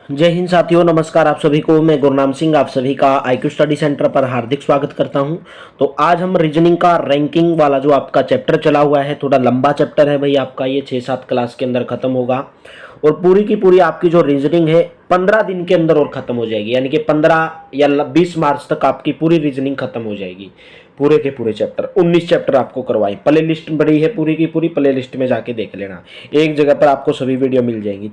जय हिंद साथियों, नमस्कार आप सभी को। मैं गुरनाम सिंह आप सभी का IQ स्टडी सेंटर पर हार्दिक स्वागत करता हूं। तो आज हम रीजनिंग का रैंकिंग वाला जो आपका चैप्टर चला हुआ है, थोड़ा लंबा चैप्टर है भाई आपका, ये 6-7 क्लास के अंदर खत्म होगा और पूरी की पूरी आपकी जो रीजनिंग है 15 दिन के अंदर और खत्म हो जाएगी। यानी कि 15 या 20 मार्च तक आपकी पूरी रीजनिंग खत्म हो जाएगी। पूरे के पूरे चैप्टर 19 चैप्टर आपको करवाए। प्ले लिस्ट बड़ी है पूरी की पूरी, प्ले लिस्ट में जाके देख लेना, एक जगह पर आपको सभी वीडियो मिल जाएंगी।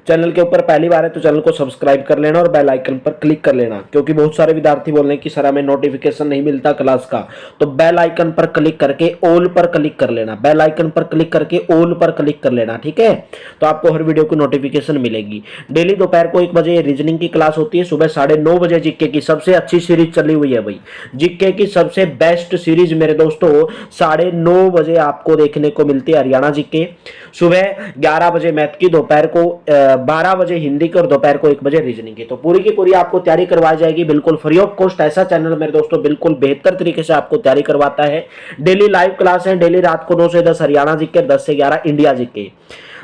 चैनल के ऊपर पहली बार है तो चैनल को सब्सक्राइब कर लेना और बेल आइकन पर क्लिक कर लेना, क्योंकि बहुत सारे विद्यार्थी बोल रहे हैं कि सर हमें नोटिफिकेशन नहीं मिलता क्लास का। तो बेल आइकन पर क्लिक करके ऑल पर क्लिक कर लेना, बेल आइकन पर क्लिक करके ऑल पर क्लिक कर लेना, ठीक है। तो आपको हर वीडियो की नोटिफिकेशन मिलेगी। डेली दोपहर को 1 बजे रीजनिंग की क्लास होती है, सुबह 9:30 बजे जीके की सबसे अच्छी सीरीज चली हुई है भाई। जीके की सबसे बेस्ट सीरीज मेरे दोस्तों 9:30 बजे आपको देखने को मिलती है। हरियाणा जीके सुबह 11 बजे मैथ की, दोपहर को 12 बजे हिंदी की और दोपहर को 1 बजे रीजनिंग की। तो पूरी की पूरी आपको तैयारी करवाई जाएगी बिल्कुल फ्री ऑफ कॉस्ट। ऐसा चैनल मेरे दोस्तों बिल्कुल बेहतर तरीके से आपको तैयारी करवाता है। डेली लाइव क्लास है, डेली रात को 9 से 10 हरियाणा जीके, 10 से 11 इंडिया जीके।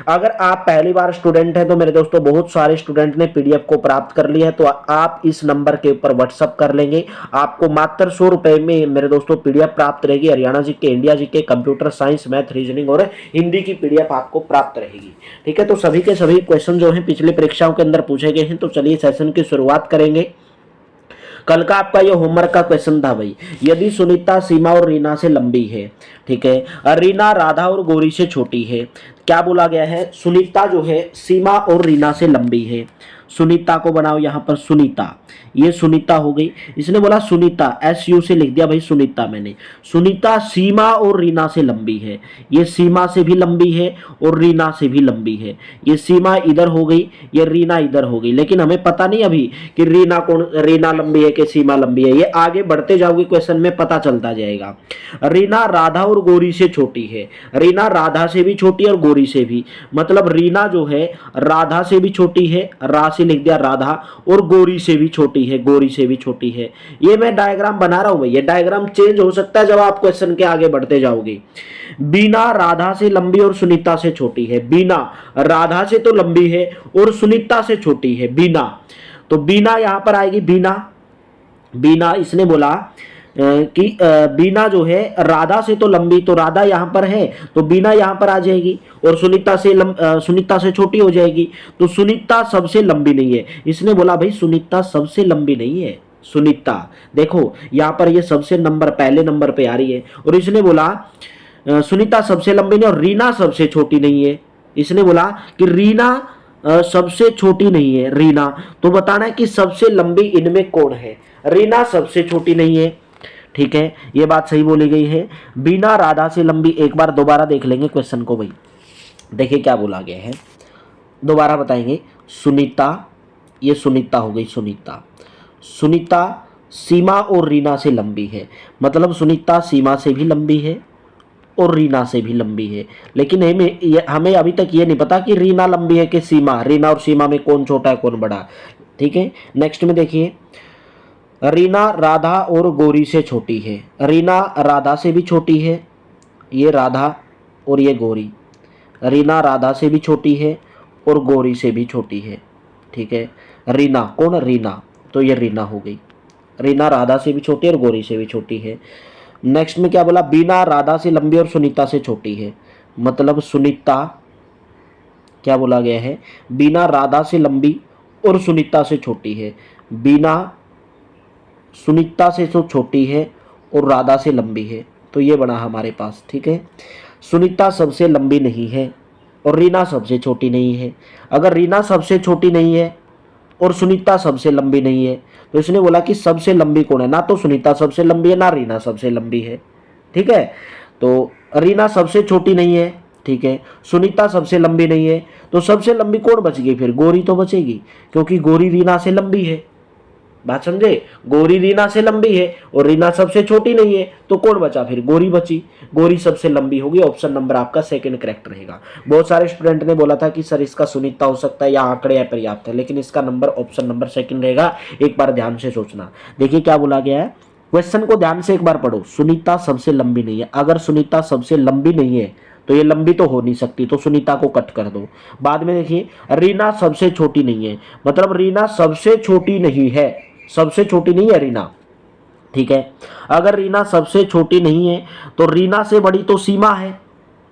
अगर आप पहली बार स्टूडेंट हैं तो मेरे दोस्तों बहुत सारे स्टूडेंट ने पीडीएफ को प्राप्त कर लिया है, तो आप इस नंबर के ऊपर व्हाट्सअप कर लेंगे। आपको मात्र 100 रुपए में मेरे दोस्तों पीडीएफ प्राप्त रहेगी। Haryana GK, India GK, computer science, math, reasoning और हिंदी की पीडीएफ आपको प्राप्त रहेगी, ठीक है। तो सभी के सभी क्वेश्चन जो है पिछली परीक्षाओं के अंदर पूछे गए हैं। तो चलिए सेशन की शुरुआत करेंगे। कल का आपका ये होमवर्क का क्वेश्चन था भाई, यदि सुनीता सीमा और रीना से लंबी है, ठीक है, रीना राधा और गौरी से छोटी है। क्या बोला गया है? सुनीता जो है सीमा और रीना से लंबी है। सुनीता को बनाओ यहां पर सुनीता, ये सुनीता हो गई। इसने बोला सुनीता, SU से लिख दिया भाई सुनीता मैंने। सुनीता सीमा और रीना से लंबी है। ये सीमा से भी लंबी है और रीना से भी लंबी है। ये सीमा इधर हो गई, ये रीना इधर हो गई, लेकिन हमें पता नहीं अभी कि रीना लंबी है कि सीमा लंबी है। ये आगे बढ़ते जाओगे क्वेश्चन में पता चलता जाएगा। रीना राधा और गौरी से छोटी है। रीना राधा से भी छोटी और गौरी से भी, मतलब रीना जो है राधा से भी छोटी है, रा से लिख दिया राधा, और गौरी से भी छोटी है, गौरी से भी छोटी है। ये मैं डायग्राम बना रहा हूं भाई, ये डायग्राम चेंज हो सकता है जब आप क्वेश्चन के आगे बढ़ते जाओगे। बीना राधा से लंबी और सुनीता से छोटी है। बीना राधा से तो लंबी है और सुनीता से छोटी है, बीना। तो बीना यहां पर आएगी, बीना। बीना इसने बोला कि बीना जो है राधा से तो लंबी, तो राधा यहां पर है तो बीना यहां पर आ जाएगी, और सुनीता से छोटी हो जाएगी। तो सुनीता सबसे लंबी नहीं है। इसने बोला भाई सुनीता सबसे लंबी नहीं है। सुनीता देखो यहां पर ये सबसे नंबर पहले नंबर पे आ रही है, और इसने बोला सुनीता सबसे लंबी नहीं और रीना सबसे छोटी नहीं है। इसने बोला कि रीना सबसे छोटी नहीं है, रीना। तो बताना है कि सबसे लंबी इनमें कौन है। रीना सबसे छोटी नहीं है, ठीक है, ये बात सही बोली गई है। बीना राधा से लंबी, एक बार दोबारा देख लेंगे क्वेश्चन को भाई, देखिए क्या बोला गया है, दोबारा बताएंगे। सुनीता, ये सुनीता हो गई, सुनीता। सुनीता सीमा और रीना से लंबी है, मतलब सुनीता सीमा से भी लंबी है और रीना से भी लंबी है। लेकिन हमें अभी तक ये नहीं पता कि रीना लंबी है कि सीमा। रीना और सीमा में कौन छोटा है कौन बड़ा, ठीक है। नेक्स्ट में देखिए, रीना राधा और गौरी से छोटी है। रीना राधा से भी छोटी है, ये राधा और ये गौरी। रीना राधा से भी छोटी है और गौरी से भी छोटी है, ठीक है। रीना कौन? रीना, तो ये रीना हो गई। रीना राधा से भी छोटी है और गौरी से भी छोटी है। नेक्स्ट में क्या बोला? बीना राधा से लंबी और सुनीता से छोटी है, मतलब सुनीता, क्या बोला गया है, बीना राधा से लंबी और सुनीता से छोटी है। बीना सुनीता से तो छोटी है और राधा से लंबी है, तो ये बना हमारे पास, ठीक है। सुनीता सबसे लंबी नहीं है और रीना सबसे छोटी नहीं है। अगर रीना सबसे छोटी नहीं है और सुनीता सबसे लंबी नहीं है, तो इसने बोला कि सबसे लंबी कौन है। ना तो सुनीता सबसे लंबी है ना रीना सबसे लंबी है, ठीक है। तो रीना सबसे छोटी नहीं है, ठीक है, सुनीता सबसे लंबी नहीं है, तो सबसे लंबी कौन बच गई फिर? गौरी तो बचेगी, क्योंकि गौरी रीना से लंबी है। बात समझे? गौरी रीना से लंबी है और रीना सबसे छोटी नहीं है, तो कौन बचा फिर? गौरी बची। गौरी सबसे लंबी होगी। ऑप्शन नंबर आपका सेकंड करेक्ट रहेगा। बहुत सारे स्टूडेंट ने बोला था कि सर इसका सुनीता हो सकता है या आंकड़े अपर्याप्त है, लेकिन इसका नंबर ऑप्शन नंबर सेकंड रहेगा। एक बार ध्यान से सोचना। देखिए क्या बोला गया है, क्वेश्चन को ध्यान से एक बार पढ़ो। सुनीता सबसे लंबी नहीं है। अगर सुनीता सबसे लंबी नहीं है तो ये लंबी तो हो नहीं सकती, तो सुनीता को कट कर दो। बाद में देखिए रीना सबसे छोटी नहीं है, मतलब रीना सबसे छोटी नहीं है, सबसे छोटी नहीं है रीना, ठीक है। अगर रीना सबसे छोटी नहीं है तो रीना से बड़ी तो सीमा है,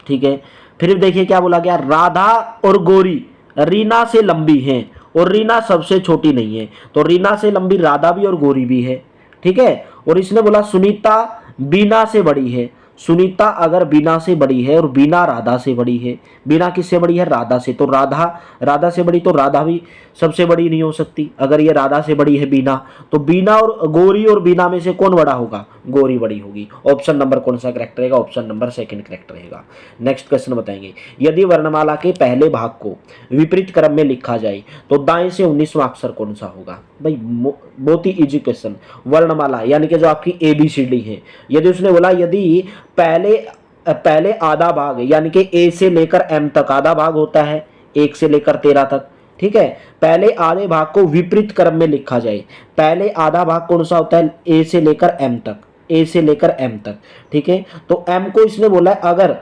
ठीक है। फिर देखिए क्या बोला गया, राधा और गौरी रीना से लंबी हैं और रीना सबसे छोटी नहीं है, तो रीना से लंबी राधा भी और गौरी भी है, ठीक है। और इसने बोला सुनीता बीना से बड़ी है, सुनीता अगर बीना से बड़ी है और बीना राधा से बड़ी है, बीना किससे बड़ी है, राधा से, तो राधा राधा से बड़ी, तो राधा भी सबसे बड़ी नहीं हो सकती। अगर ये राधा से बड़ी है बीना, तो बीना और गौरी और बीना में से कौन बड़ा होगा, गौरी बड़ी होगी। ऑप्शन नंबर कौन सा करेक्ट रहेगा, ऑप्शन नंबर सेकंड करेक्ट रहेगा। नेक्स्ट क्वेश्चन बताएंगे, यदि वर्णमाला के पहले भाग को विपरीत क्रम में लिखा जाए तो दाएं से 19वां अक्षर कौन सा होगा। भाई बहुत ही इजी क्वेश्चन, वर्णमाला यानी कि जो आपकी ABCD है, यदि उसने बोला यदि पहले आधा भाग यानी कि A से लेकर M तक आधा भाग होता है, 1 से लेकर 13 तक, ठीक है। पहले आधे भाग को विपरीत क्रम में लिखा जाए, पहले आधा भाग कौन सा होता है, A से लेकर M तक, A से लेकर M तक, ठीक है। तो M को इसने बोला है अगर,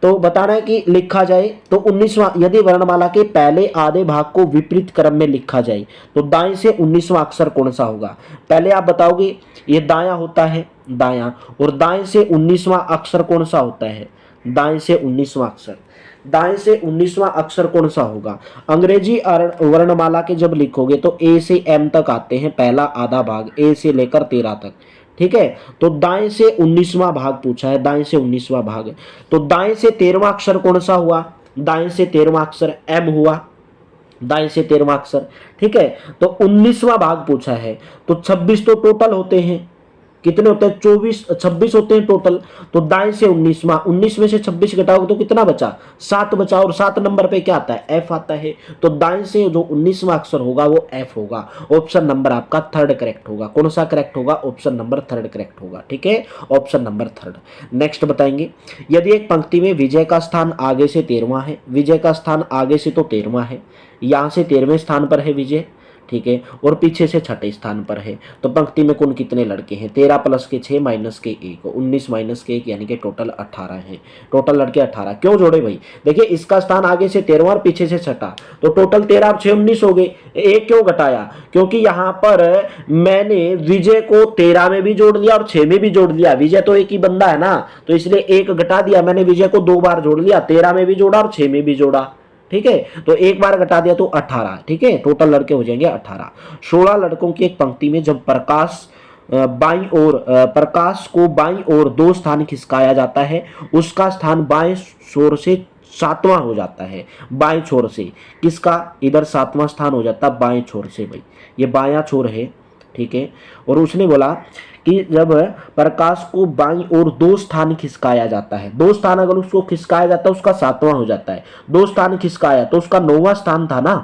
तो बताना है कि लिखा जाए तो 19वां, यदि वर्णमाला के पहले आधे भाग को विपरीत क्रम में लिखा जाए तो दाएं से 19वां अक्षर कौन सा होगा। पहले आप बताओगे ये दायां होता है, दायां, और दाएं से 19वां अक्षर कौन सा होता है, दाएं से 19वां अक्षर, दाएं से 19वां अक्षर कौन सा होगा। अंग्रेजी वर्णमाला के जब लिखोगे तो A से M तक आते हैं, पहला आधा भाग A से लेकर 13 तक, ठीक है। तो दाएं से 19वां भाग पूछा है, दाएं से 19वां भाग, तो दाएं से 13वां अक्षर कौन सा हुआ, दाएं से 13वां अक्षर M हुआ, दाएं से 13वां अक्षर, ठीक है। तो 19वां भाग पूछा है, तो 26 तो टोटल होते हैं, कितने होते हैं, 26 होते हैं टोटल। तो दाएं से 19वां, 19 में से 26 घटाओगे तो कितना बचा, 7 बचा, और 7 नंबर पे क्या आता है, F आता है। तो दाएं से जो 19वां अक्षर होगा वो F होगा। ऑप्शन नंबर आपका थर्ड करेक्ट होगा। कौन सा करेक्ट होगा, ऑप्शन नंबर थर्ड करेक्ट होगा, ठीक है, ऑप्शन नंबर थर्ड। नेक्स्ट बताएंगे, यदि एक पंक्ति में विजय का स्थान आगे से 13वां है, विजय का स्थान आगे से तो 13वां है, यहां से 13वें स्थान पर है विजय, ठीक है, और पीछे से छठे स्थान पर है, तो पंक्ति में कुल कितने लड़के हैं, 13 + के 6 - के 1, 19 - के 1 यानी कि टोटल 18 हैं, टोटल लड़के 18। क्यों जोड़े भाई, देखिए इसका स्थान आगे से 13वां और पीछे से छठा, तो टोटल 13 और 6 19 हो गए। एक क्यों घटाया, क्योंकि यहाँ पर मैंने विजय को 13 में भी जोड़ दिया और 6 में भी जोड़ दिया, विजय तो एक ही बंदा है ना, तो इसलिए एक घटा दिया, मैंने विजय को 2 बार जोड़ लिया, 13 में भी जोड़ा और 6 में भी जोड़ा, ठीक है। तो एक बार घटा दिया तो 18, ठीक है, टोटल लड़के हो जाएंगे 18। 16 लड़कों की एक पंक्ति में जब प्रकाश को बाईं ओर 2 स्थान खिसकाया जाता है, उसका स्थान बाएं छोर से 7वां हो जाता है, बाएं छोर से, किसका, इधर 7वां स्थान हो जाता है बाएं छोर से, भाई ये बायां छोर है, ठीक है। और उसने बोला कि जब प्रकाश को बाईं ओर 2 स्थान खिसकाया जाता है, 2 स्थान अगर उसको खिसकाया जाता है उसका 7वां हो जाता है, 2 स्थान खिसकाया तो उसका 9वां स्थान था ना,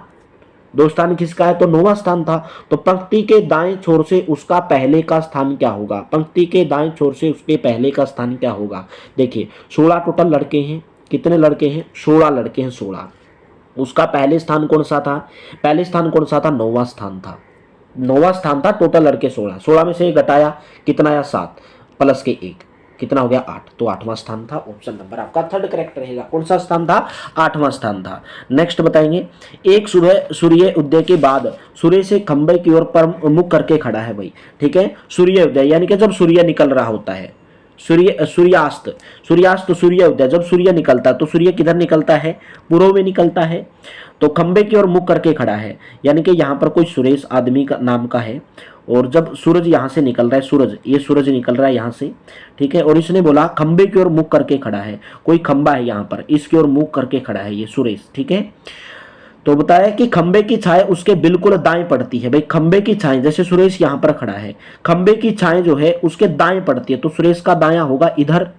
2 स्थान खिसकाया तो 9वां स्थान था। तो पंक्ति के दाएं छोर से उसका पहले का स्थान क्या होगा, पंक्ति के दाएं छोर से उसके पहले का स्थान क्या होगा। देखिए 16 टोटल लड़के हैं, कितने लड़के हैं, 16 लड़के हैं, 16, उसका पहले स्थान कौन सा था, पहले स्थान कौन सा था, 9वां स्थान था, 9वां स्थान था, टोटल लड़के 16, 16 में से घटाया कितना आया, 7 + के 1 कितना हो गया, 8, तो 8वां स्थान था। ऑप्शन नंबर आपका थर्ड करेक्ट रहेगा। कौन सा स्थान था, 8वां स्थान था। नेक्स्ट बताएंगे, एक सूर्य उदय के बाद सूर्य से खंबे की ओर पर मुख करके खड़ा है, भाई ठीक है, सूर्य उदय यानी कि जब सूर्य निकल रहा होता है, सूर्यास्त, सूर्य उदय, जब सूर्य निकलता है तो सूर्य किधर निकलता है, पूर्व में निकलता है, तो खंबे की ओर मुख करके खड़ा है, यानी कि यहाँ पर कोई सुरेश आदमी का नाम का है, और जब सूरज यहाँ से निकल रहा है, सूरज निकल रहा है यहाँ से, ठीक है, और इसने बोला खंबे की ओर मुख करके खड़ा है, कोई खंबा है यहाँ पर, इसकी ओर मुख करके खड़ा है ये सुरेश, ठीक है। तो बताया कि खंबे की छाया उसके बिल्कुल दाएं पड़ती है, भाई खंबे की छाया, जैसे सुरेश यहाँ पर खड़ा है, खंबे की छाया जो है उसके दाएं पड़ती है, तो सुरेश का दायां होगा इधर,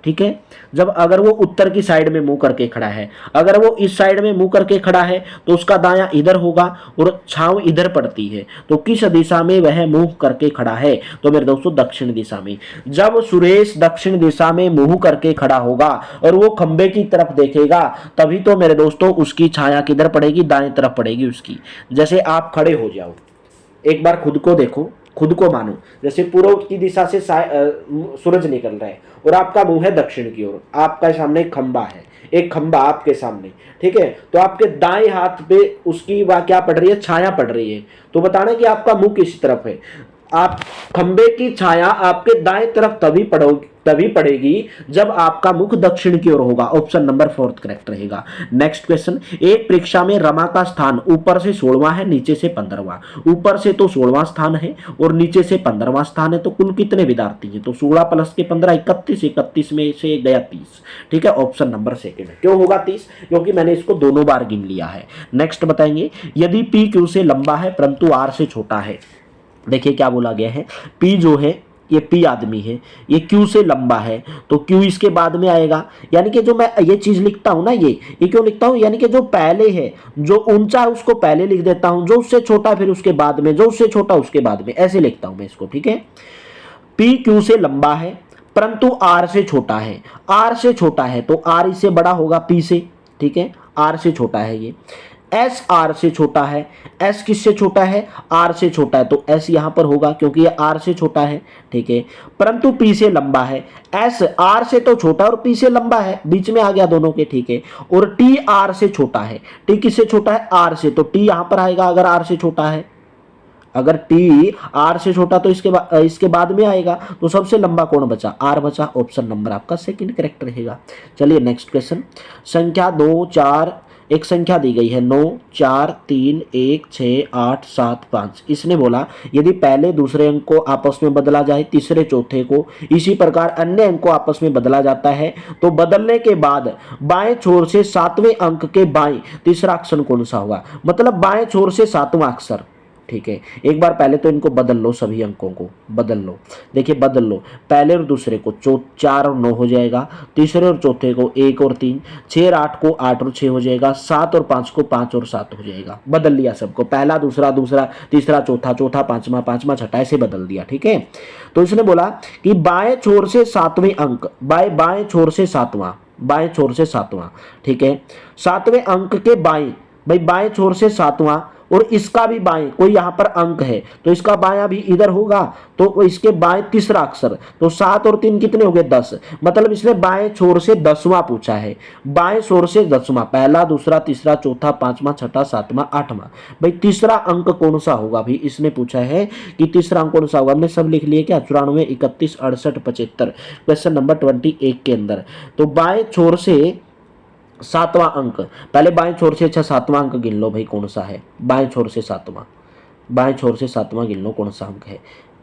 ठीक है। जब अगर वो उत्तर की साइड में मुंह करके खड़ा है, अगर वो इस साइड में मुंह करके खड़ा है तो उसका दायां इधर होगा और छांव इधर पड़ती है, तो किस दिशा में वह मुंह करके खड़ा है, तो मेरे दोस्तों दक्षिण दिशा में। जब सुरेश दक्षिण दिशा में मुंह करके खड़ा होगा और वो खंबे की तरफ देखेगा, तभी तो मेरे दोस्तों उसकी छाया किधर पड़ेगी, दाएं तरफ पड़ेगी उसकी। जैसे आप खड़े हो जाओ, एक बार खुद को देखो, खुद को मानो, जैसे पूर्व की दिशा से सूरज निकल रहा है और आपका मुंह है दक्षिण की ओर, आपका सामने एक खंबा है, एक खंबा आपके सामने, ठीक है, तो आपके दाएं हाथ पे उसकी वह क्या पड़ रही है, छाया पड़ रही है, तो बताना कि आपका मुंह किस तरफ है। आप खंबे की छाया आपके दाएं तरफ तभी पड़ेगी जब आपका मुख दक्षिण की ओर होगा। ऑप्शन नंबर 4 करेक्ट रहेगा। नेक्स्ट क्वेश्चन, एक परीक्षा में रमा का स्थान ऊपर से 16वां है, नीचे से 15वां। ऊपर से तो 16वां स्थान है और नीचे से 15वां स्थान है, तो कुल कितने विद्यार्थी हैं, तो 16 प्लस के 15 31, 31 में से गया 30, ठीक है, ऑप्शन नंबर 2 क्यों होगा 30, क्योंकि मैंने इसको दोनों बार गिन लिया है। नेक्स्ट बताएंगे, यदि पी क्यू से लंबा है परंतु आर से छोटा है। देखिए क्या बोला गया है, पी जो है ये पी आदमी है, ये क्यू से लंबा है, तो क्यू इसके बाद में आएगा, यानी कि जो मैं ये चीज लिखता हूं ना, ये क्यों लिखता हूं, यानी कि जो पहले है, जो ऊंचा है उसको पहले लिख देता हूं, जो उससे छोटा फिर उसके बाद में, जो उससे छोटा उसके बाद में, ऐसे लिखता हूं मैं इसको, ठीक है। पी क्यू से लंबा है परंतु आर से छोटा है, आर से छोटा है तो आर इससे बड़ा होगा पी से, ठीक है, आर से छोटा है ये। एस आर से छोटा है, एस किससे छोटा है, आर से छोटा है, तो एस यहां पर होगा क्योंकि ये आर से छोटा है, ठीक है, परंतु पी से लंबा है। एस आर से तो छोटा और पी से लंबा है, बीच में आ गया दोनों के, ठीक है, और टी आर से छोटा है, टी किससे छोटा है, आर से, तो टी यहां पर आएगा अगर आर से छोटा है, अगर टी आर से छोटा तो इसके बाद में आएगा, तो सबसे लंबा कौन बचा, आर बचा, ऑप्शन नंबर आपका 2 करेक्ट रहेगा। चलिए नेक्स्ट क्वेश्चन, संख्या 2 4, एक संख्या दी गई है 9 4 3 1 6 8 7 5। इसने बोला यदि पहले दूसरे अंक को आपस में बदला जाए, तीसरे चौथे को इसी प्रकार अन्य अंक को आपस में बदला जाता है, तो बदलने के बाद बाएं छोर से 7वें अंक के बाएं तीसरा अक्षर कौन सा होगा, मतलब बाएं छोर से 7वां अक्षर, ठीक है। एक बार पहले तो इनको बदल लो, सभी अंकों को बदल लो, देखिए बदल लो, पहले और दूसरे को 4 और 9 हो जाएगा, तीसरे और चौथे को 1 और 3, 6 और 8 को 8 और 6 हो जाएगा, 7 और 5 को 5 और 7 हो जाएगा। बदल लिया सबको, पहला दूसरा दूसरा तीसरा चौथा चौथा पांचवा पांचवा छठा, ऐसे बदल दिया, ठीक है। तो इसने बोला कि बाएं छोर से 7वें अंक, बाएं छोर से 7वां, बाएं छोर से 7वां, ठीक है, 7वें अंक के बाएं, भाई बाएं छोर से 7वां और इसका भी बाएं, कोई यहां पर अंक है तो इसका बायां भी इधर होगा, तो इसके बाएं तीसरा अक्षर, तो 7 और 3 कितने हो गए 10, मतलब इसने बाएं छोर से 10वां पूछा है, बाएं छोर से 10वां, पहला दूसरा तीसरा चौथा पांचवा छठा सातवां आठवां, भाई तीसरा अंक कौन सा होगा, भी इसने पूछा है कि तीसरा अंक कौन सा होगा। हमने सब लिख लिए क्या, 94 31 68 75, क्वेश्चन नंबर 21 के अंदर। तो बाएं छोर से 7वां अंक, पहले बाएं छोर से, अच्छा 7वां अंक गिन लो भाई कौन सा है, बाएं छोर से 7वां, बाएं छोर से 7वां गिन लो कौन सा अंक है,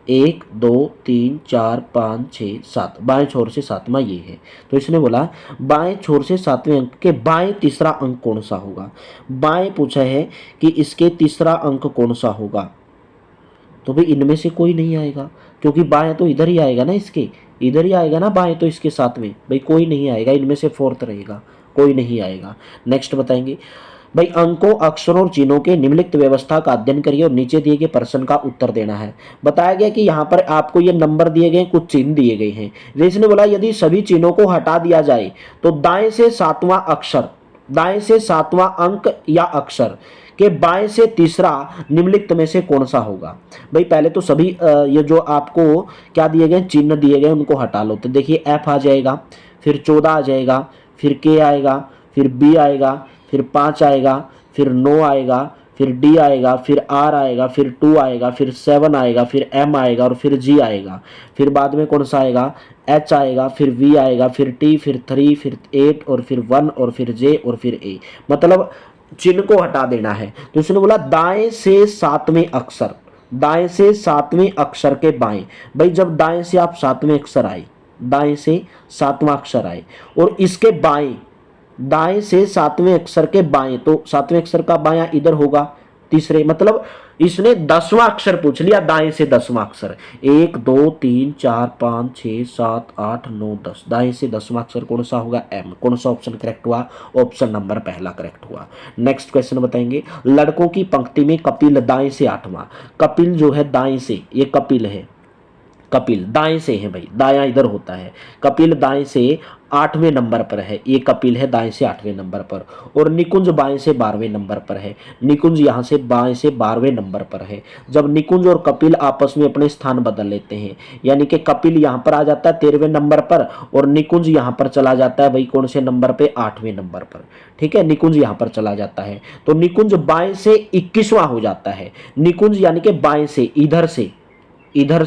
1 2 3 4 5 6 7, बाएं छोर से 7वां ये है। तो इसने बोला बाएं छोर से 7वें अंक के बाएं तीसरा अंक कौन सा होगा, बाएं पूछा है कि इसके तीसरा अंक कौन सा होगा, तो भाई इनमें से कोई नहीं आएगा, क्योंकि बाएं तो इधर ही आएगा ना, इसके इधर ही आएगा ना बाएं, तो इसके 7वें, भाई कोई नहीं आएगा, इनमें से 4th रहेगा, कोई नहीं आएगा। नेक्स्ट बताएंगे, भाई अंकों अक्षरों और चिन्हों के निम्नलिखित व्यवस्था का अध्ययन करिए और नीचे दिए गए प्रश्न का उत्तर देना है। बताया गया कि यहाँ पर आपको ये नंबर दिए गए, कुछ चिन्ह दिए गए हैं, जैसे ने बोला यदि सभी चिन्हों को हटा दिया जाए तो दाएं से 7वां अक्षर, दाएं से 7वां अंक या अक्षर के बाएं से तीसरा निम्नलिखित में से कौन सा होगा। भाई पहले तो सभी ये जो आपको क्या दिए गए, चिन्ह दिए गए, उनको हटा लो, तो देखिए F आ जाएगा, फिर 14 आ जाएगा, फिर K आएगा, फिर B आएगा, फिर 5 आएगा, फिर 9 आएगा, फिर D आएगा, फिर R आएगा, फिर 2 आएगा, फिर 7 आएगा, फिर M आएगा और फिर G आएगा, फिर बाद में कौन सा आएगा, H आएगा, फिर V आएगा, फिर T, फिर 3, फिर 8 और फिर 1 और फिर J और फिर A, मतलब चिन्ह को हटा देना है। तो इसने बोला दाएं से 7वें अक्षर, दाएं से 7वें अक्षर के बाएं, भाई जब दाएं से आप 7वें अक्षर आए, दाएं से 7वां अक्षर आए और इसके बाएं, दाएं से 7वें अक्षर के बाएं, तो 7वें अक्षर का बायां इधर होगा तीसरे, मतलब इसने 10वां अक्षर पूछ लिया, दाएं से 10वां अक्षर, 1 2 3 4 5 6 7 8 9 10, दाएं से 10वां अक्षर कौन सा होगा, M, कौन सा ऑप्शन करेक्ट हुआ, ऑप्शन नंबर पहला करेक्ट हुआ। नेक्स्ट क्वेश्चन बताएंगे, लड़कों की पंक्ति में कपिल दाएं से 8वां, कपिल जो है दाएं से, ये कपिल है, कपिल दाएं से है भाई, दायां इधर होता है, कपिल दाएं से 8वें नंबर पर है, ये कपिल है दाएं से 8वें नंबर पर, और निकुंज बाएं से 12वें नंबर पर है। निकुंज यहाँ से बाएं से 12वें नंबर पर है। जब निकुंज और कपिल आपस में अपने स्थान बदल लेते हैं, यानी कि कपिल यहाँ पर आ जाता है 13वें नंबर पर, और निकुंज यहाँ पर चला जाता है भाई कौन से नंबर पे, 8वें नंबर पर। ठीक है, निकुंज यहाँ पर चला जाता है, तो निकुंज बाएं से 21वां हो जाता है। निकुंज यानी कि बाएं से, इधर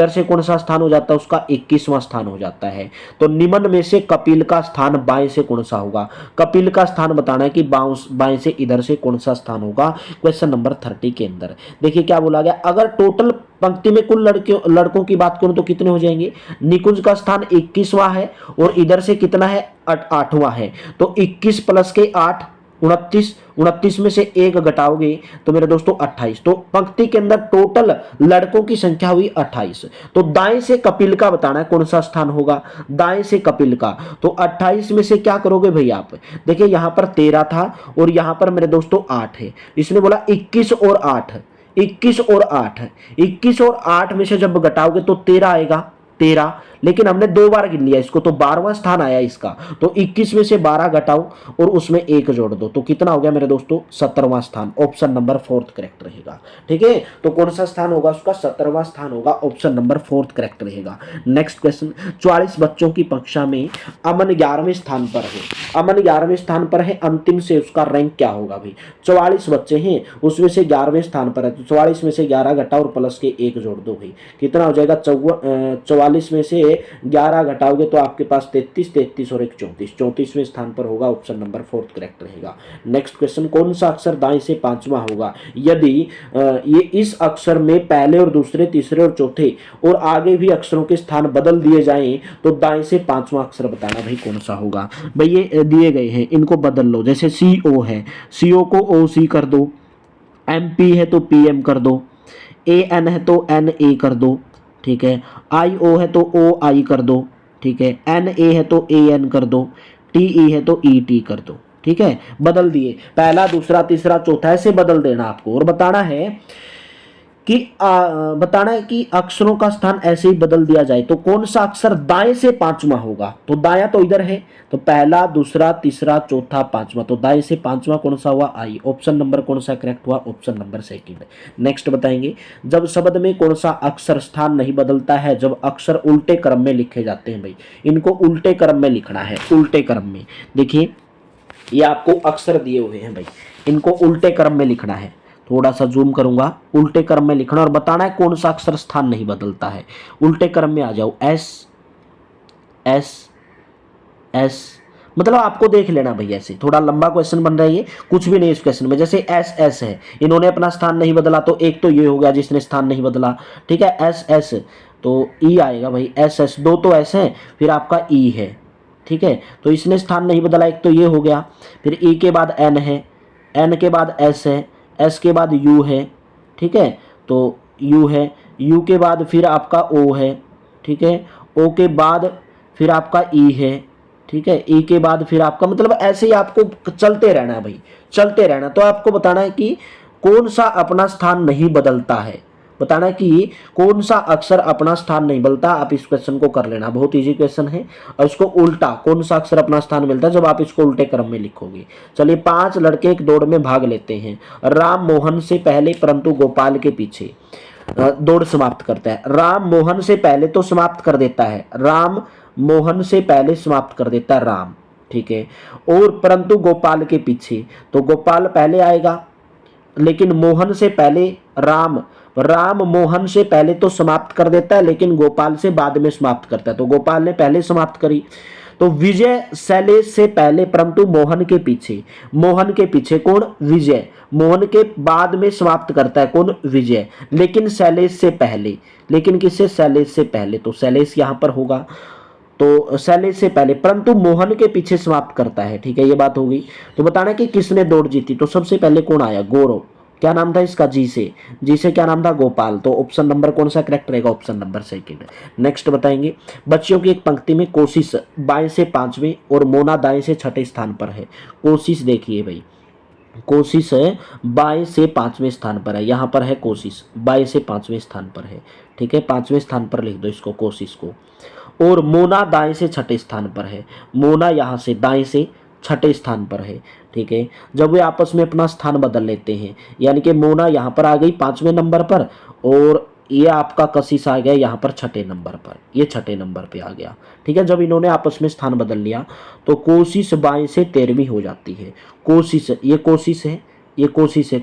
से कौन सा स्थान हो जाता है उसका, 21वां स्थान हो जाता है। तो निम्न में से कपिल का स्थान बाएं से कौन सा होगा, कपिल का स्थान बताना है कि बाएं से इधर से कौन सा स्थान होगा, क्वेश्चन नंबर 30 के अंदर। देखिए क्या बोला गया, अगर टोटल पंक्ति में कुल लड़कों की बात करूं तो कितने हो जाएंगे, निकुंज का स्थान 21वां है और इधर से कितना है, 8वां है, तो 21 प्लस के 8 29, 29 में से 1 घटाओगे तो मेरे दोस्तों 28, तो पंक्ति के अंदर टोटल लड़कों की संख्या हुई 28। तो दाएं से कपिल का बताना है कौन सा स्थान होगा, दाएं से कपिल का, तो 28 में से क्या करोगे भाई आप, देखिए यहां पर 13 था और यहां पर मेरे दोस्तों 8 है, इसने बोला 21 और 8, 21 और 8, 21 और 8 में से जब घटाओगे तो 13 आएगा, 13, लेकिन हमने 2 बार गिन लिया इसको, तो 12वां स्थान आया इसका, तो 21 में से 12 घटाओ और उसमें 1 जोड़ दो, तो कितना हो गया मेरे दोस्तों, 17वां स्थान, ऑप्शन नंबर 4 करेक्ट रहेगा। ठीक है, तो कौन सा स्थान होगा उसका, 17वां स्थान होगा, ऑप्शन नंबर 4 करेक्ट रहेगा। नेक्स्ट क्वेश्चन, 44 बच्चों की कक्षा में अमन 11वें स्थान पर है, अमन 11वें स्थान पर है, अंतिम से उसका रैंक क्या होगा भाई, 44 बच्चे हैं उसमें से 11वें स्थान पर है, तो 44 में से 11 घटाओ और प्लस के 1 जोड़ दो भाई, कितना हो जाएगा, 44 में से 11 घटाओगे तो आपके पास 33, 33 और 1 34, 34वें स्थान पर होगा, ऑप्शन नंबर 4 करेक्ट रहेगा। नेक्स्ट क्वेश्चन, कौन सा अक्षर दाएं से 5वां होगा, यदि ये इस अक्षर में पहले और दूसरे, तीसरे और चौथे और आगे भी अक्षरों के स्थान बदल दिए जाएं तो दाएं से 5वां अक्षर बताना भाई कौन सा होगा। भाई ये दिए गए हैं, इनको बदल लो, जैसे CO है, CO को OC कर दो, MP है तो PM कर दो, AN है तो NA कर दो, ठीक है, IO है तो OI कर दो, ठीक है, NA है तो AN कर दो, TE है तो ET कर दो। ठीक है, बदल दिए, पहला, दूसरा, तीसरा, चौथा, ऐसे बदल देना आपको, और बताना है कि अक्षरों का स्थान ऐसे ही बदल दिया जाए तो कौन सा अक्षर दाएं से 5वां होगा, तो दायां तो इधर है, तो पहला, दूसरा, तीसरा, चौथा, 5वां, तो दाएं से 5वां कौन सा हुआ, आई, ऑप्शन नंबर कौन सा करेक्ट हुआ, ऑप्शन नंबर 2। नेक्स्ट बताएंगे, जब शब्द में कौन सा अक्षर स्थान नहीं बदलता है, जब अक्षर उल्टे क्रम में लिखे जाते हैं भाई, इनको उल्टे क्रम में लिखना है, उल्टे क्रम में। देखिए ये आपको अक्षर दिए हुए हैं भाई, इनको उल्टे क्रम में लिखना है, थोड़ा सा जूम करूंगा, उल्टे क्रम में लिखना और बताना है कौन सा अक्षर स्थान नहीं बदलता है। उल्टे क्रम में आ जाओ, S S S, मतलब आपको देख लेना भैया, ऐसे थोड़ा लंबा क्वेश्चन बन रहा है ये, कुछ भी नहीं इस क्वेश्चन में, जैसे S S है, इन्होंने अपना स्थान नहीं बदला, तो एक तो ये हो गया जिसने स्थान नहीं बदला, ठीक है, S S, तो E आएगा भाई, S S, 2 तो S है, फिर आपका E है, ठीक है, तो इसने स्थान नहीं बदला, एक तो ये हो गया, फिर E के बाद N है, N के बाद S है, S के बाद U है, ठीक है, तो U है, U के बाद फिर आपका O है, ठीक है, O के बाद फिर आपका E है, ठीक है, E के बाद फिर आपका, मतलब ऐसे ही आपको चलते रहना है भाई, चलते रहना। तो आपको बताना है कि कौन सा अपना स्थान नहीं बदलता है, बताना है कि कौन सा अक्षर अपना स्थान नहीं बदलता। आप इस क्वेश्चन को कर लेना, बहुत इजी क्वेश्चन है, और इसको उल्टा, कौन सा अक्षर अपना स्थान मिलता है, जब आप इसको उल्टे क्रम में लिखोगे। चलिए, 5 लड़के एक दौड़ में भाग लेते हैं, राम मोहन से पहले परंतु गोपाल के पीछे दौड़ समाप्त करता है। राम मोहन से पहले तो समाप्त कर देता है, राम मोहन से पहले समाप्त कर देता है राम, ठीक है, और परंतु गोपाल के पीछे, तो गोपाल पहले आएगा, लेकिन मोहन से पहले राम, राम मोहन से पहले तो समाप्त कर देता है, लेकिन गोपाल से बाद में समाप्त करता है, तो गोपाल ने पहले समाप्त करी। तो विजय शैलेश से पहले परंतु मोहन के पीछे, मोहन के पीछे कौन, विजय, मोहन के बाद में समाप्त करता है कौन, विजय, लेकिन शैलेश से पहले, लेकिन किससे, शैलेश से पहले, तो शैलेश यहां पर होगा, तो शैलेश से पहले परंतु मोहन के पीछे समाप्त करता है, ठीक है, ये बात होगी। तो बताना कि किसने दौड़ जीती, तो सबसे पहले कौन आया, गौरव, क्या नाम था इसका, जी से क्या नाम था, गोपाल, तो ऑप्शन नंबर कौन सा करेक्ट रहेगा, ऑप्शन नंबर 2। नेक्स्ट बताएंगे, बच्चियों की एक पंक्ति में कोशिश बाएं से 5वें और मोना दाएं से 6ठे स्थान पर है। कोशिश देखिए भाई, कोशिश है बाएं से 5वें स्थान पर है, यहाँ पर है कोशिश बाएं से 5वें स्थान पर है, ठीक है, 5वें स्थान पर लिख दो इसको, कोशिश को। और मोना दाएं से छठे स्थान पर है। मोना यहाँ से दाएं से छठे स्थान पर है, ठीक है। जब वे आपस में अपना स्थान बदल लेते हैं, यानी कि मोना यहाँ पर आ गई 5वें नंबर पर और ये आपका कशिश आ गया यहाँ पर छठे नंबर पर, ये छठे नंबर पे आ गया, ठीक है। जब इन्होंने आपस में स्थान बदल लिया तो कोशिश बाएं से 13वीं हो जाती है। कोशिश, ये कोशिश है, ये कोशिश है,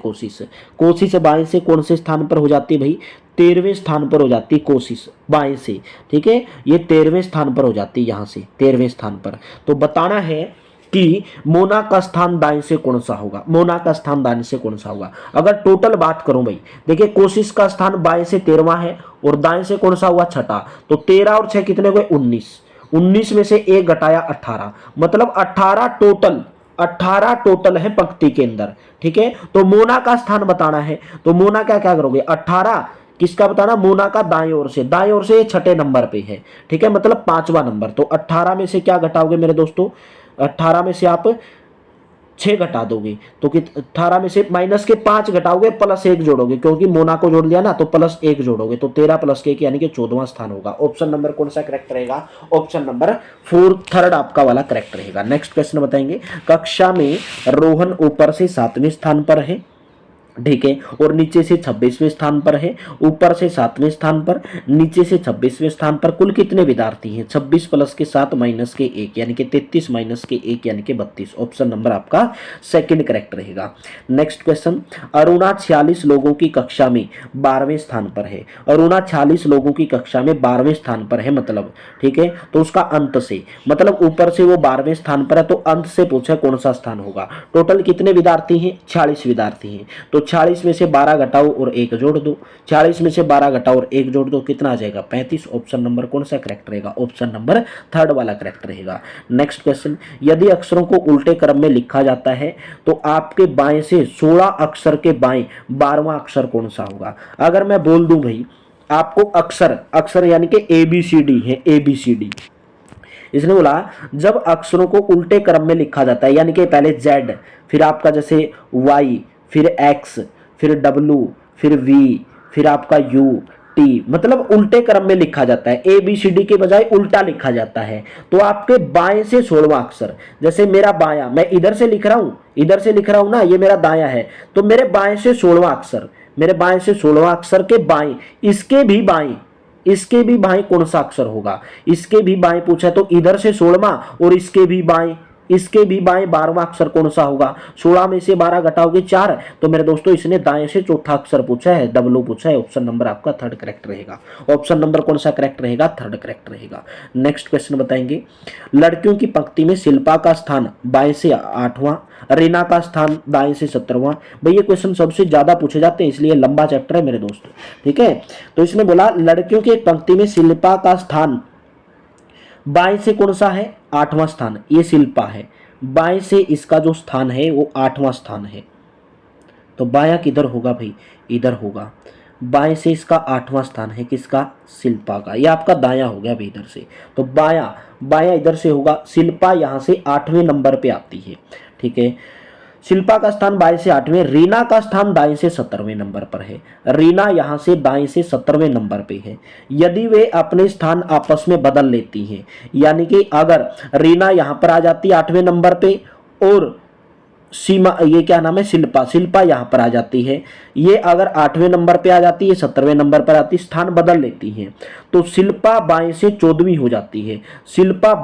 कोशिश बाएं से कौन से स्थान पर हो जाती है भाई? 13वें स्थान पर हो जाती है कोशिश बाएं से, ठीक है। ये 13वें स्थान पर हो जाती है, यहाँ से 13वें स्थान पर। तो बताना है कि मोना का स्थान दाएं से कौन सा होगा, मोना का स्थान दाएं से कौन सा होगा। अगर टोटल बात करूं भाई, देखिए कोशिश का स्थान बाएं से 13वां है और दाएं से कौन सा हुआ? छठा। तो 13 और 6 कितने हुए? 19। 19 में से 1 घटाया 18, मतलब 18 टोटल है पंक्ति के अंदर, ठीक है। तो मोना का स्थान बताना है, तो मोना क्या क्या करोगे? 18 किसका बताना? मोना का दाएं ओर से, दाएं ओर से ये छठे नंबर पे है, ठीक है, मतलब 5वां नंबर। तो 18 में से क्या घटाओगे मेरे दोस्तों? 18 में से आप 6 घटा दोगे तो कि 18 में से माइनस के 5 घटाओगे, प्लस 1 जोड़ोगे, क्योंकि मोना को जोड़ लिया ना, तो प्लस 1 जोड़ोगे, तो 13 प्लस 1 यानी कि 14वां स्थान होगा। ऑप्शन नंबर कौन सा करेक्ट रहेगा? ऑप्शन नंबर 4, थर्ड आपका वाला करेक्ट रहेगा। नेक्स्ट क्वेश्चन बताएंगे। कक्षा में रोहन ऊपर से 7वें स्थान पर है, ठीक है, और नीचे से 26वें स्थान पर है। ऊपर से 7वें स्थान पर, नीचे से 26वें स्थान पर। कुल कितने विद्यार्थी हैं? 26 प्लस के 7 माइनस के 1 यानी कि 33 माइनस के 1 यानी कि 32। ऑप्शन नंबर आपका सेकंड करेक्ट रहेगा। Next question. अरुणा 46 लोगों की कक्षा में 12वें स्थान पर है। अरुणा 46 लोगों की कक्षा में 12वें स्थान पर है, मतलब, ठीक है। तो उसका अंत से, मतलब ऊपर से वो 12वें स्थान पर है, तो अंत से पूछा कौन सा स्थान होगा। टोटल कितने विद्यार्थी हैं? 46 विद्यार्थी हैं। तो 46 में से 12 घटाओ और 1 जोड़ दो, 40 में से 12 घटाओ और 1 जोड़ दो, कितना आ जाएगा? 35। ऑप्शन नंबर कौन सा करेक्ट रहेगा? ऑप्शन नंबर थर्ड वाला करेक्ट रहेगा। Next question. यदि अक्षरों को उल्टे क्रम में लिखा जाता है तो आपके बाएं से 16 अक्षर के बाएं 12वां अक्षर कौन सा होगा? अगर मैं बोल दूं भाई आपको अक्षर यानी कि ABCD है, ABCD। इसने बोला जब अक्षरों को उल्टे क्रम में लिखा जाता है, यानी कि पहले Z, फिर आपका जैसे Y, फिर X, फिर W, फिर V, फिर आपका U, T, मतलब उल्टे क्रम में लिखा जाता है। ABCD के बजाय उल्टा लिखा जाता है। तो आपके बाएं से 16वां अक्षर, जैसे मेरा बायां, मैं इधर से लिख रहा हूं ना, ये मेरा दायां है, तो मेरे बाएं से 16वां अक्षर, मेरे बाएं से 16वां अक्षर के बाएं, इसके भी बाएं कौन सा अक्षर होगा? इसके भी बाएं पूछा तो इधर से 16वां और इसके भी बाएं 12वां अक्षर कौन सा होगा? 16 में से 12 घटाओगे 4, तो मेरे दोस्तों इसने दाएं से चौथा अक्षर पूछा है, W पूछा है। ऑप्शन नंबर आपका थर्ड करेक्ट रहेगा। ऑप्शन नंबर कौन सा करेक्ट रहेगा? थर्ड करेक्ट रहेगा। नेक्स्ट क्वेश्चन बताएंगे। लड़कियों की पंक्ति में शिल्पा का स्थान बाएं से 8वां, रीना का स्थान दाएं से 17वां। भाई ये क्वेश्चन सबसे ज्यादा पूछे जाते हैं, इसलिए लंबा चैप्टर है मेरे दोस्तों, ठीक है। तो इसने बोला लड़कियों की पंक्ति में शिल्पा का स्थान बाएं से कौन सा है? 8वां स्थान, ये शिल्पा है। बाएं से इसका जो स्थान है वो 8वां स्थान है। तो बायां किधर होगा भाई? इधर होगा। बाएं से इसका 8वां स्थान है, किसका? शिल्पा का। ये आपका दायां हो गया भाई इधर से। तो बायां इधर से होगा। शिल्पा यहां से 8वें नंबर पे आती है, ठीक है। शिल्पा का स्थान बाएं से 8वें, रीना का स्थान दाएं से 17वें नंबर पर है। रीना यहां से दाएं से 17वें नंबर पे है। यदि वे अपने स्थान आपस में बदल लेती हैं, यानी कि अगर रीना यहां पर आ जाती है 8वें नंबर पे और सीमा, ये क्या नाम है? शिल्पा यहां पर आ जाती है, ये अगर 8वें नंबर पे आ जाती है, 17वें नंबर पर आती है, स्थान बदल लेती है, तो शिल्पा बाएं से 14वीं हो जाती है। शिल्पा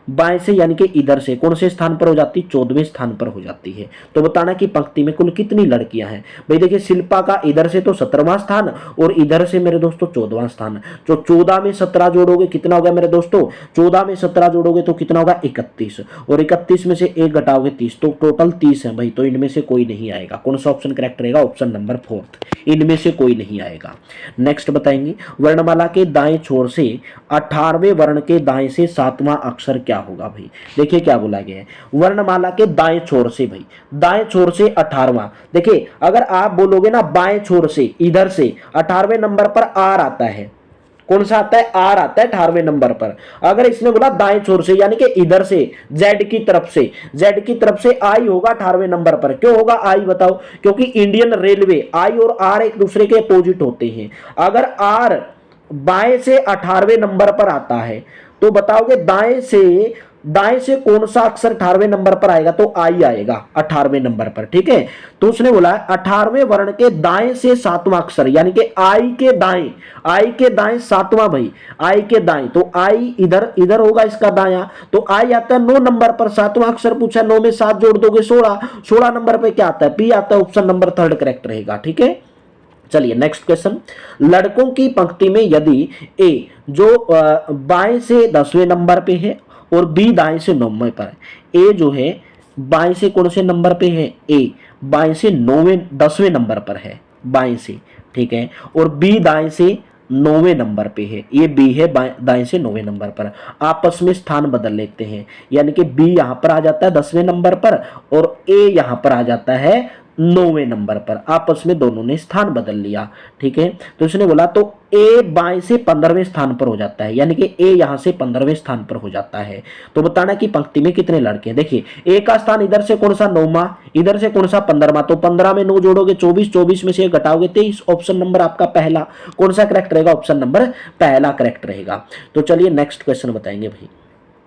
बाएं से यानी कि इधर से कौन से स्थान पर हो जाती है? 14वें स्थान पर हो जाती है। तो बताना कि पंक्ति में कुल कितनी लड़कियां हैं। भाई देखिए शिल्पा का इधर से तो 17वां स्थान और इधर से मेरे दोस्तों 14वां स्थान। तो 14 में 17 जोड़ोगे कितना होगा मेरे दोस्तों? 14 में 17 जोड़ोगे तो कितना होगा? 31, और 31 में से 1 घटाओगे 30, तो टोटल 30 है भाई। तो इनमें से कोई नहीं आएगा। कौन सा ऑप्शन करेक्ट रहेगा? ऑप्शन नंबर 4, इनमें से कोई नहीं आएगा। नेक्स्ट बताएंगे। वर्णमाला के दाएं छोर से 18वें वर्ण के दाएं से 7वां अक्षर क्या होगा भाई? देखिए क्या बोला गया है। वर्णमाला के दाएं छोर से, भाई दाएं छोर से 18वां। देखिए अगर आप बोलोगे ना बाएं छोर से, इधर से 18वें नंबर पर आर आता है। कौन सा आता है? आर आता है 18वें नंबर पर। अगर इसने बोला दाएं छोर से यानी कि इधर से जेड की तरफ से आई होगा 18वें नंबर पर। क्यों होगा आई बताओ? क्योंकि इंडियन रेलवे आई और आर एक दूसरे के अपोजिट होते हैं। अगर आर बाएं से 18वें नंबर पर आता है, तो बताओगे दाएं से कौन सा अक्षर 18वें नंबर पर आएगा, तो आई आएगा 18वें नंबर पर, ठीक है। तो उसने बोला 18वें वर्ण के दाएं से 7वां अक्षर, यानी कि आई के दाएं 7वां भाई, आई के दाएं, तो आई इधर होगा इसका दाया, तो आई आता है 9 नंबर पर, 7वां अक्षर पूछा, 9 में 7 जोड़ दोगे 16 नंबर पे क्या आता है, पी आता है, ऑप्शन नंबर 3 करेक्ट रहेगा, ठीक है। चलिए नेक्स्ट क्वेश्चन, लड़कों की पंक्ति में यदि ए जो बाएं से 10वें नंबर पे है और बी दाएं से 9वें पर है, ए जो है बाएं से कौन से नंबर पे है, ए बाएं से 10वें नंबर पर है, बाएं से, ठीक है, और बी दाएं से 9वें नंबर पे है, ये बी है दाएं से 9वें नंबर पर, आपस में स्थान बदल लेते हैं, यानी कि बी यहां पर आ जाता है 10वें नंबर पर और ए यहां पर आ जाता है 9वें नंबर पर, आपस में दोनों ने स्थान बदल लिया, ठीक है। तो इसने बोला तो ए बाएं से 15वें स्थान पर हो जाता है, यानी कि ए यहां से 15वें स्थान पर हो जाता है। तो बताना कि पंक्ति में कितने लड़के हैं। देखिए ए का स्थान इधर से कौन सा 9वां, इधर से कौन सा 15वां, तो 15 में 9 जोड़ोगे 24, 24 में से घटाओगे 23, ऑप्शन नंबर आपका पहला कौन सा करेक्ट रहेगा, ऑप्शन नंबर पहला करेक्ट रहेगा। तो चलिए नेक्स्ट क्वेश्चन बताएंगे भाई,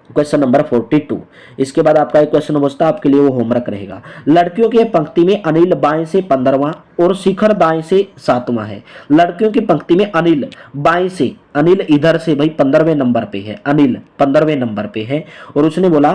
क्वेश्चन नंबर 42। इसके बाद आपका एक क्वेश्चन बचता है, आपके लिए वो होमवर्क रहेगा। लड़कियों की पंक्ति में अनिल बाएं से 15वां और शिखर दाएं से 7वां है। लड़कियों की पंक्ति में अनिल बाएं से, अनिल इधर से भाई 15वें नंबर पे है, अनिल 15वें नंबर पे है, और उसने बोला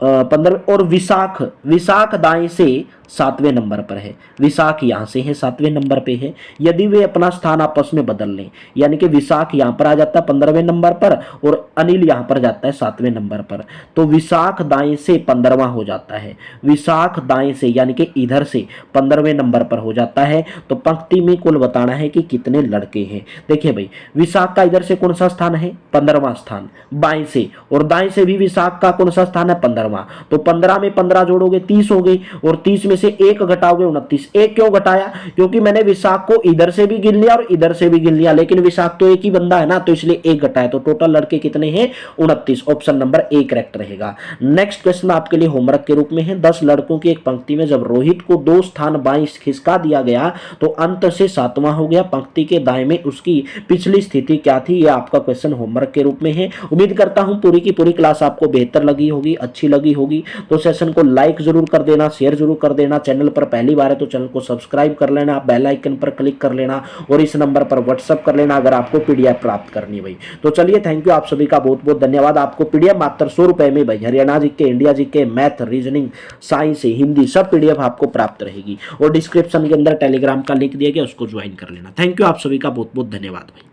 15, और विशाख दाएं से 7वें नंबर पर है, विशाख यहां से है 7वें नंबर पे है। यदि वे अपना स्थान आपस में बदल लें, यानी कि विशाख यहां पर आ जाता है 15वें नंबर पर और अनिल यहां पर जाता है 7वें नंबर पर, तो विशाख दाएं से 15वां हो जाता है, विशाख दाएं से यानी कि इधर से 15वें नंबर पर हो जाता है। तो पंक्ति में कुल बताना है कि कितने लड़के हैं। देखिए भाई विशाख का इधर से कौन सा स्थान है, 15वां स्थान बाएं से, और दाएं से भी विशाख का कौन सा स्थान है, 15वां, तो 15 में 15 जोड़ोगे 30 हो गई, और 30 में से एक घटाओगे 29। एक क्यों घटाया, क्योंकि मैंने विशाख को इधर से भी गिन लिया और इधर से भी गिन लिया, लेकिन विशाख तो एक ही बंदा है ना, तो इसलिए एक घटाया, तो टोटल लड़के कितने हैं, 29, ऑप्शन नंबर ए करेक्ट रहेगा। नेक्स्ट क्वेश्चन आपके लिए होमवर्क के रूप में है। 10 लड़कों की एक पंक्ति में जब रोहित को 2 स्थान बाएं खिसका दिया गया तो अंत से 7वां हो गया, पंक्ति के दाएं में उसकी पिछली स्थिति क्या थी, यह आपका क्वेश्चन होमवर्क के रूप में है। उम्मीद करता हूं पूरी की पूरी क्लास आपको बेहतर लगी होगी, अच्छी लगी होगी, तो सेशन को लाइक जरूर कर देना, शेयर जरूर कर देना। चैनल पर पहली बार है तो चैनल को सब्सक्राइब कर लेना, बेल आइकन पर क्लिक कर लेना और इस नंबर पर व्हाट्सएप कर लेना अगर आपको पीडीएफ प्राप्त करनी है भाई। तो चलिए थैंक यू, आप सभी का बहुत बहुत धन्यवाद। आपको पीडीएफ मात्र 100 रुपए में भाई Haryana GK, India GK, math, reasoning, science, Hindi सब पीडीएफ आपको प्राप्त रहेगी, और डिस्क्रिप्शन के अंदर टेलीग्राम का लिंक दिया गया, उसको ज्वाइन कर लेना। थैंक यू, आप सभी का बहुत बहुत धन्यवाद भाई।